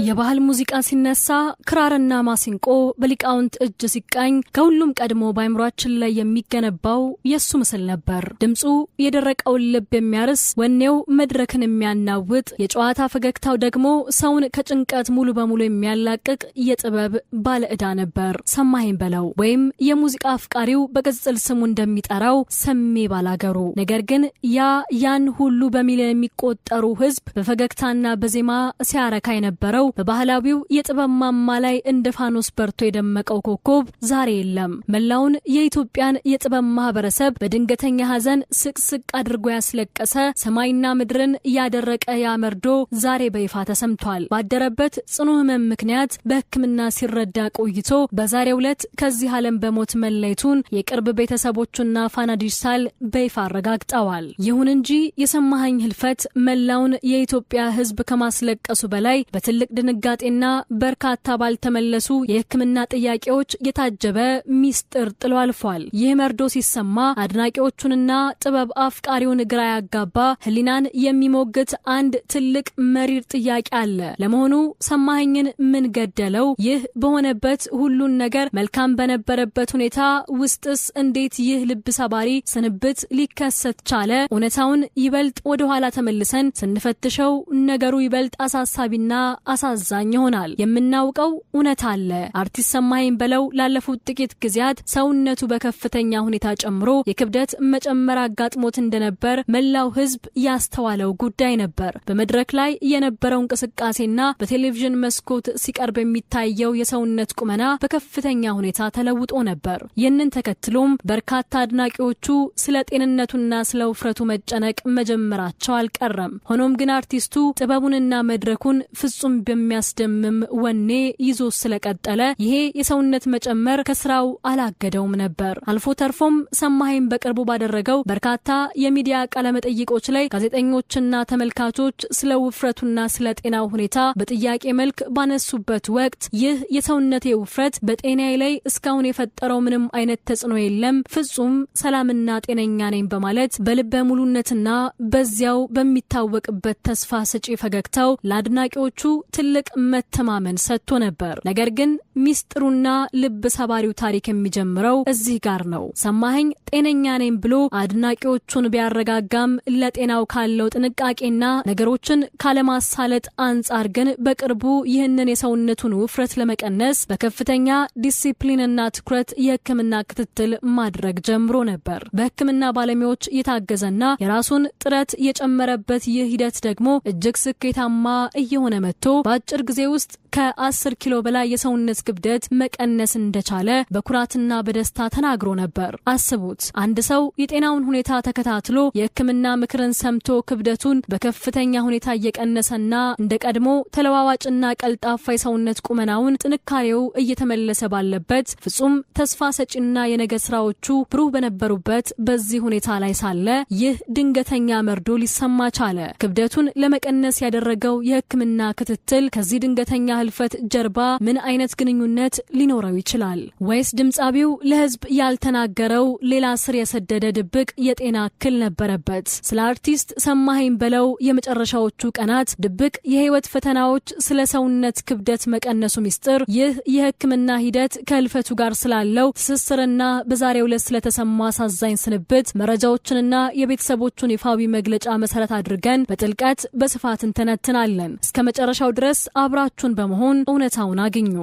የባህል ሙዚቃ ሲነሳ ክራርና ማሲንቆ በሊቃውንት እጅ ሲቃኝ ከሁሉም ቀድሞ በአይምሯችን ላይ የሚገነባው የሱ ምስል ነበር። ድምጹ የደረቀውን ልብ የሚያርስ፣ ወኔው መድረክን የሚያናውጥ፣ የጨዋታ ፈገግታው ደግሞ ሰውን ከጭንቀት ሙሉ በሙሉ የሚያላቅቅ የጥበብ ባለዕዳ ነበር። ሰማኸኝ በለው ወይም የሙዚቃ አፍቃሪው በቅጽል ስሙ እንደሚጠራው ሰሜ ባላገሩ። ነገር ግን ያን ሁሉ በሚሊዮን የሚቆጠሩ ህዝብ በፈገግታና በዜማ ሲያረካ የነበረው በባህላዊው የጥበብ ማማ ላይ እንደ ፋኖስ በርቶ የደመቀው ኮከብ ዛሬ የለም። መላውን የኢትዮጵያን የጥበብ ማህበረሰብ በድንገተኛ ሐዘን ስቅስቅ አድርጎ ያስለቀሰ፣ ሰማይና ምድርን ያደረቀ ያመርዶ ዛሬ በይፋ ተሰምቷል። ባደረበት ጽኑ ህመም ምክንያት በሕክምና ሲረዳ ቆይቶ በዛሬው ዕለት ከዚህ ዓለም በሞት መለየቱን የቅርብ ቤተሰቦቹና ፋና ዲጂታል በይፋ አረጋግጠዋል። ይሁን እንጂ የሰማኸኝ ህልፈት መላውን የኢትዮጵያ ህዝብ ከማስለቀሱ በላይ በትልቅ ድንጋጤና በርካታ ባልተመለሱ የሕክምና ጥያቄዎች የታጀበ ሚስጥር ጥሎ አልፏል። ይህ መርዶ ሲሰማ አድናቂዎቹንና ጥበብ አፍቃሪውን ግራ ያጋባ፣ ህሊናን የሚሞግት አንድ ትልቅ መሪር ጥያቄ አለ። ለመሆኑ ሰማኸኝን ምን ገደለው? ይህ በሆነበት ሁሉን ነገር መልካም በነበረበት ሁኔታ ውስጥስ እንዴት ይህ ልብ ሰባሪ ስንብት ሊከሰት ቻለ? እውነታውን ይበልጥ ወደ ኋላ ተመልሰን ስንፈትሸው ነገሩ ይበልጥ አሳሳቢና አሳዛኝ ይሆናል። የምናውቀው እውነት አለ። አርቲስት ሰማኸኝ በለው ላለፉት ጥቂት ጊዜያት ሰውነቱ በከፍተኛ ሁኔታ ጨምሮ የክብደት መጨመር አጋጥሞት እንደነበር መላው ህዝብ ያስተዋለው ጉዳይ ነበር። በመድረክ ላይ የነበረው እንቅስቃሴና በቴሌቪዥን መስኮት ሲቀርብ የሚታየው የሰውነት ቁመና በከፍተኛ ሁኔታ ተለውጦ ነበር። ይህንን ተከትሎም በርካታ አድናቂዎቹ ስለ ጤንነቱና ስለ ውፍረቱ መጨነቅ መጀመራቸው አልቀረም። ሆኖም ግን አርቲስቱ ጥበቡንና መድረኩን ፍጹም በሚያስደምም ወኔ ይዞ ስለቀጠለ ይሄ የሰውነት መጨመር ከስራው አላገደውም ነበር። አልፎ ተርፎም ሰማኸኝ በቅርቡ ባደረገው በርካታ የሚዲያ ቃለመጠይቆች ላይ ጋዜጠኞችና ተመልካቾች ስለ ውፍረቱና ስለ ጤናው ሁኔታ በጥያቄ መልክ ባነሱበት ወቅት ይህ የሰውነቴ ውፍረት በጤናዬ ላይ እስካሁን የፈጠረው ምንም አይነት ተጽዕኖ የለም፣ ፍጹም ሰላምና ጤነኛ ነኝ በማለት በልበ ሙሉነትና በዚያው በሚታወቅበት ተስፋ ሰጪ ፈገግታው ለአድናቂዎቹ ትልቅ መተማመን ሰጥቶ ነበር። ነገር ግን ሚስጥሩና ልብ ሰባሪው ታሪክ የሚጀምረው እዚህ ጋር ነው። ሰማኸኝ ጤነኛ ነኝ ብሎ አድናቂዎቹን ቢያረጋጋም ለጤናው ካለው ጥንቃቄና ነገሮችን ካለማሳለጥ አንጻር ግን በቅርቡ ይህንን የሰውነቱን ውፍረት ለመቀነስ በከፍተኛ ዲሲፕሊንና ትኩረት የሕክምና ክትትል ማድረግ ጀምሮ ነበር። በሕክምና ባለሙያዎች የታገዘና የራሱን ጥረት የጨመረበት ይህ ሂደት ደግሞ እጅግ ስኬታማ እየሆነ መጥቶ በአጭር ጊዜ ውስጥ ከ10 ኪሎ በላይ የሰውነት ክብደት መቀነስ እንደቻለ በኩራትና በደስታ ተናግሮ ነበር። አስቡት፣ አንድ ሰው የጤናውን ሁኔታ ተከታትሎ የሕክምና ምክርን ሰምቶ ክብደቱን በከፍተኛ ሁኔታ እየቀነሰና እንደ ቀድሞ ተለዋዋጭና ቀልጣፋ የሰውነት ቁመናውን ጥንካሬው እየተመለሰ ባለበት ፍጹም ተስፋ ሰጪና የነገ ስራዎቹ ብሩህ በነበሩበት በዚህ ሁኔታ ላይ ሳለ ይህ ድንገተኛ መርዶ ሊሰማ ቻለ። ክብደቱን ለመቀነስ ያደረገው የሕክምና ክትትል ከዚህ ድንገተኛ ህልፈት ጀርባ ምን አይነት ግንኙነት ሊኖረው ይችላል? ወይስ ድምጻቢው ለህዝብ ያልተናገረው ሌላ ስር የሰደደ ድብቅ የጤና እክል ነበረበት? ስለ አርቲስት ሰማኸኝ በለው የመጨረሻዎቹ ቀናት ድብቅ የህይወት ፈተናዎች፣ ስለ ሰውነት ክብደት መቀነሱ ሚስጥር፣ ይህ የሕክምና ሂደት ከህልፈቱ ጋር ስላለው ትስስርና በዛሬው ዕለት ስለተሰማ አሳዛኝ ስንብት መረጃዎችንና የቤተሰቦቹን ይፋዊ መግለጫ መሰረት አድርገን በጥልቀት በስፋት እንተነትናለን። እስከ መጨረሻው ድረስ አብራችሁን በመሆን እውነታውን አግኙ።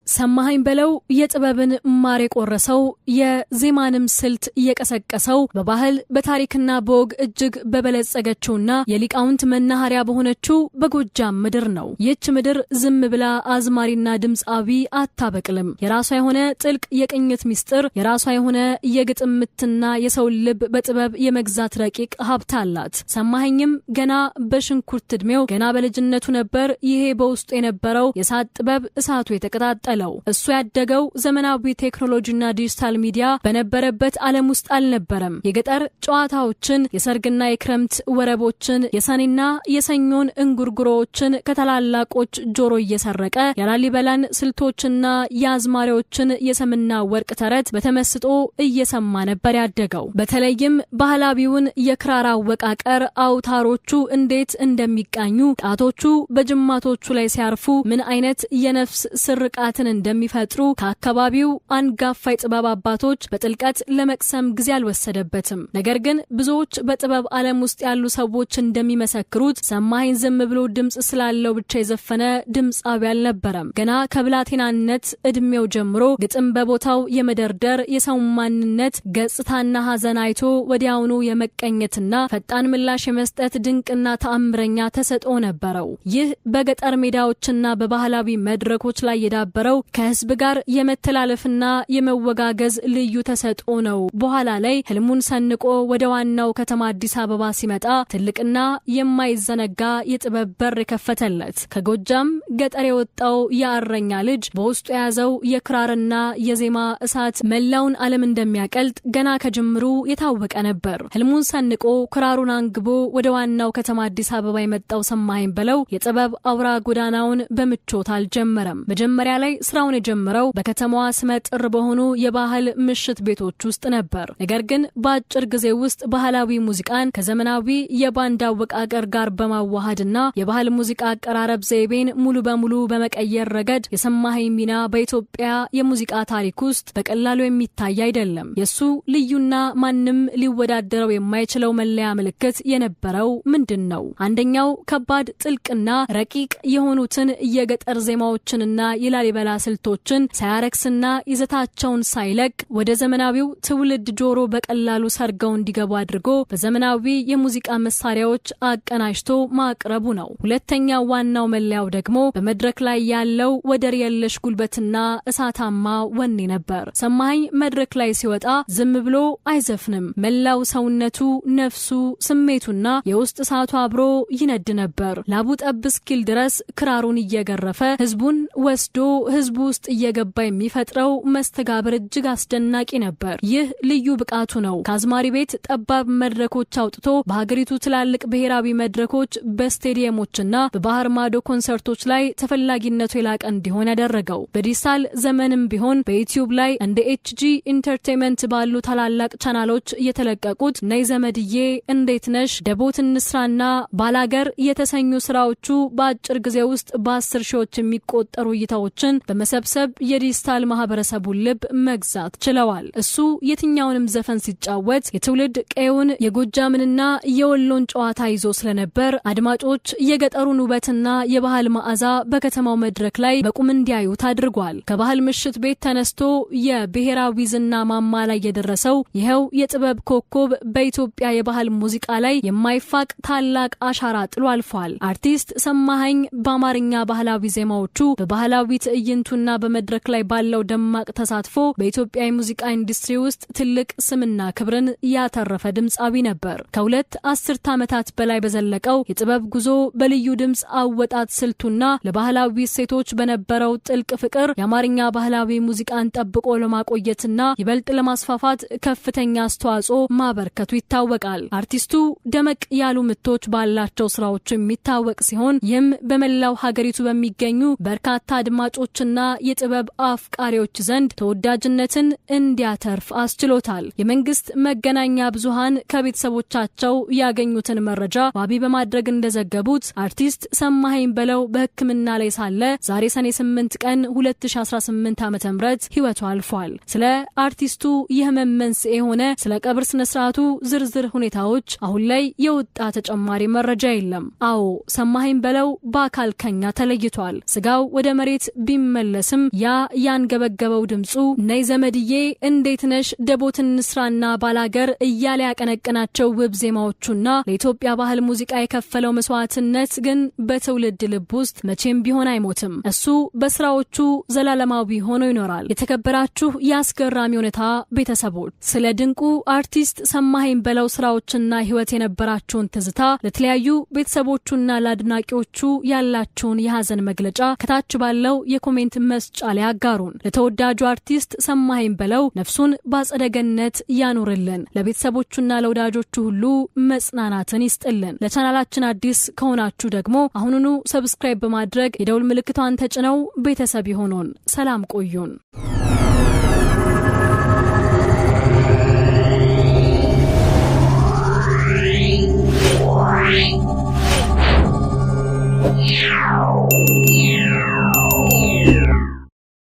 ሰማኸኝ በለው የጥበብን ማር የቆረሰው የዜማንም ስልት እየቀሰቀሰው በባህል በታሪክና በወግ እጅግ በበለጸገችውና የሊቃውንት መናኸሪያ በሆነችው በጎጃም ምድር ነው። ይህች ምድር ዝም ብላ አዝማሪና ድምፃዊ አታበቅልም። የራሷ የሆነ ጥልቅ የቅኝት ሚስጥር፣ የራሷ የሆነ የግጥም ምትና የሰውን ልብ በጥበብ የመግዛት ረቂቅ ሀብት አላት። ሰማኸኝም ገና በሽንኩርት ዕድሜው ገና በልጅነቱ ነበር ይሄ በውስጡ የነበረው የሳት ጥበብ እሳቱ የተቀጣጠለው። የቀጠለው። እሱ ያደገው ዘመናዊ ቴክኖሎጂና ዲጂታል ሚዲያ በነበረበት ዓለም ውስጥ አልነበረም። የገጠር ጨዋታዎችን፣ የሰርግና የክረምት ወረቦችን፣ የሰኔና የሰኞን እንጉርጉሮዎችን ከታላላቆች ጆሮ እየሰረቀ የላሊበላን ስልቶችና የአዝማሪዎችን የሰምና ወርቅ ተረት በተመስጦ እየሰማ ነበር ያደገው። በተለይም ባህላዊውን የክራር አወቃቀር፣ አውታሮቹ እንዴት እንደሚቃኙ፣ ጣቶቹ በጅማቶቹ ላይ ሲያርፉ ምን አይነት የነፍስ ስርቃትን እንደሚፈጥሩ ከአካባቢው አንጋፋ የጥበብ አባቶች በጥልቀት ለመቅሰም ጊዜ አልወሰደበትም። ነገር ግን ብዙዎች በጥበብ ዓለም ውስጥ ያሉ ሰዎች እንደሚመሰክሩት ሰማኸኝ ዝም ብሎ ድምጽ ስላለው ብቻ የዘፈነ ድምጻዊ አልነበረም። ገና ከብላቴናነት እድሜው ጀምሮ ግጥም በቦታው የመደርደር፣ የሰው ማንነት ገጽታና ሐዘን አይቶ ወዲያውኑ የመቀኘትና ፈጣን ምላሽ የመስጠት ድንቅና ተአምረኛ ተሰጥኦ ነበረው። ይህ በገጠር ሜዳዎችና በባህላዊ መድረኮች ላይ የዳበረው ከህዝብ ጋር የመተላለፍና የመወጋገዝ ልዩ ተሰጥኦ ነው። በኋላ ላይ ህልሙን ሰንቆ ወደ ዋናው ከተማ አዲስ አበባ ሲመጣ ትልቅና የማይዘነጋ የጥበብ በር የከፈተለት። ከጎጃም ገጠር የወጣው የአረኛ ልጅ በውስጡ የያዘው የክራርና የዜማ እሳት መላውን ዓለም እንደሚያቀልጥ ገና ከጅምሩ የታወቀ ነበር። ህልሙን ሰንቆ ክራሩን አንግቦ ወደ ዋናው ከተማ አዲስ አበባ የመጣው ሰማኸኝ በለው የጥበብ አውራ ጎዳናውን በምቾት አልጀመረም። መጀመሪያ ላይ ስራውን የጀመረው በከተማዋ ስመጥር በሆኑ የባህል ምሽት ቤቶች ውስጥ ነበር። ነገር ግን በአጭር ጊዜ ውስጥ ባህላዊ ሙዚቃን ከዘመናዊ የባንድ አወቃቀር ጋር በማዋሃድና የባህል ሙዚቃ አቀራረብ ዘይቤን ሙሉ በሙሉ በመቀየር ረገድ የሰማኸኝ ሚና በኢትዮጵያ የሙዚቃ ታሪክ ውስጥ በቀላሉ የሚታይ አይደለም። የሱ ልዩና ማንም ሊወዳደረው የማይችለው መለያ ምልክት የነበረው ምንድን ነው? አንደኛው ከባድ ጥልቅና ረቂቅ የሆኑትን የገጠር ዜማዎችንና የላሊበላ ስልቶችን ሳያረክስና ይዘታቸውን ሳይለቅ ወደ ዘመናዊው ትውልድ ጆሮ በቀላሉ ሰርገው እንዲገቡ አድርጎ በዘመናዊ የሙዚቃ መሳሪያዎች አቀናጅቶ ማቅረቡ ነው። ሁለተኛው ዋናው መለያው ደግሞ በመድረክ ላይ ያለው ወደር የለሽ ጉልበትና እሳታማ ወኔ ነበር። ሰማኸኝ መድረክ ላይ ሲወጣ ዝም ብሎ አይዘፍንም። መላው ሰውነቱ፣ ነፍሱ፣ ስሜቱና የውስጥ እሳቱ አብሮ ይነድ ነበር። ላቡ ጠብ እስኪል ድረስ ክራሩን እየገረፈ ህዝቡን ወስዶ ህዝቡ ውስጥ እየገባ የሚፈጥረው መስተጋብር እጅግ አስደናቂ ነበር። ይህ ልዩ ብቃቱ ነው ከአዝማሪ ቤት ጠባብ መድረኮች አውጥቶ በሀገሪቱ ትላልቅ ብሔራዊ መድረኮች፣ በስቴዲየሞችና በባህር ማዶ ኮንሰርቶች ላይ ተፈላጊነቱ የላቀ እንዲሆን ያደረገው። በዲጂታል ዘመንም ቢሆን በዩቲዩብ ላይ እንደ ኤችጂ ኢንተርቴይንመንት ባሉ ታላላቅ ቻናሎች የተለቀቁት ነይ ዘመድዬ፣ እንዴት ነሽ፣ ደቦት እንስራና ባላገር የተሰኙ ስራዎቹ በአጭር ጊዜ ውስጥ በ10 ሺዎች የሚቆጠሩ እይታዎችን በመሰብሰብ የዲጂታል ማህበረሰቡን ልብ መግዛት ችለዋል። እሱ የትኛውንም ዘፈን ሲጫወት የትውልድ ቀዩን የጎጃምንና የወሎን ጨዋታ ይዞ ስለነበር አድማጮች የገጠሩን ውበትና የባህል መዓዛ በከተማው መድረክ ላይ በቁም እንዲያዩት አድርጓል። ከባህል ምሽት ቤት ተነስቶ የብሔራዊ ዝና ማማ ላይ የደረሰው ይኸው የጥበብ ኮከብ በኢትዮጵያ የባህል ሙዚቃ ላይ የማይፋቅ ታላቅ አሻራ ጥሎ አልፏል። አርቲስት ሰማኸኝ በአማርኛ ባህላዊ ዜማዎቹ በባህላዊ ትዕይንቱና በመድረክ ላይ ባለው ደማቅ ተሳትፎ በኢትዮጵያ የሙዚቃ ኢንዱስትሪ ውስጥ ትልቅ ስምና ክብርን ያተረፈ ድምጻዊ ነበር። ከሁለት አስርት ዓመታት በላይ በዘለቀው የጥበብ ጉዞ በልዩ ድምጽ አወጣት ስልቱና ለባህላዊ እሴቶች በነበረው ጥልቅ ፍቅር የአማርኛ ባህላዊ ሙዚቃን ጠብቆ ለማቆየትና ይበልጥ ለማስፋፋት ከፍተኛ አስተዋጽኦ ማበርከቱ ይታወቃል። አርቲስቱ ደመቅ ያሉ ምቶች ባላቸው ስራዎቹ የሚታወቅ ሲሆን ይህም በመላው ሀገሪቱ በሚገኙ በርካታ አድማጮችና የጥበብ አፍቃሪዎች ዘንድ ተወዳጅነትን እንዲያተርፍ አስችሎታል። የመንግስት መገናኛ ብዙሃን ከቤተሰቦቻቸው ያገኙትን መረጃ ዋቢ በማድረግ እንደዘገቡት አርቲስት ሰማኸኝ በለው በሕክምና ላይ ሳለ ዛሬ ሰኔ 8 ቀን 2018 ዓ.ም ህይወቱ አልፏል። ስለ አርቲስቱ የህመም መንስኤ ሆነ ስለ ቀብር ስነ ስርዓቱ ዝርዝር ሁኔታዎች አሁን ላይ የወጣ ተጨማሪ መረጃ የለም። አዎ ሰማኸኝ በለው በአካል ከኛ ተለይቷል። ስጋው ወደ መሬት ቢመለስም ያ ያንገበገበው ድምጹ ነይ ዘመድዬ፣ እንዴት ነሽ፣ ደቦት እንስራና ባላገር እያለ ያቀነቀናቸው ውብ ዜማዎቹና ለኢትዮጵያ ባህል ሙዚቃ የከፈለው መስዋዕትነት ግን በትውልድ ልብ ውስጥ መቼም ቢሆን አይሞትም። እሱ በስራዎቹ ዘላለማዊ ሆኖ ይኖራል። የተከበራችሁ የአስገራሚ ሁኔታ ቤተሰቦች ስለ ድንቁ አርቲስት ሰማኸኝ በለው ስራዎችና ህይወት የነበራችሁን ትዝታ ለተለያዩ ቤተሰቦቹና ለአድናቂዎቹ ያላችሁን የሐዘን መግለጫ ከታች ባለው የኮሜንት ኮሜንት መስጫ ላይ አጋሩን። ለተወዳጁ አርቲስት ሰማኸኝ በለው ነፍሱን ባጸደ ገነት ያኑርልን፣ ለቤተሰቦቹና ለወዳጆቹ ሁሉ መጽናናትን ይስጥልን። ለቻናላችን አዲስ ከሆናችሁ ደግሞ አሁኑኑ ሰብስክራይብ በማድረግ የደውል ምልክቷን ተጭነው ቤተሰብ ይሁኑን። ሰላም ቆዩን። Wow.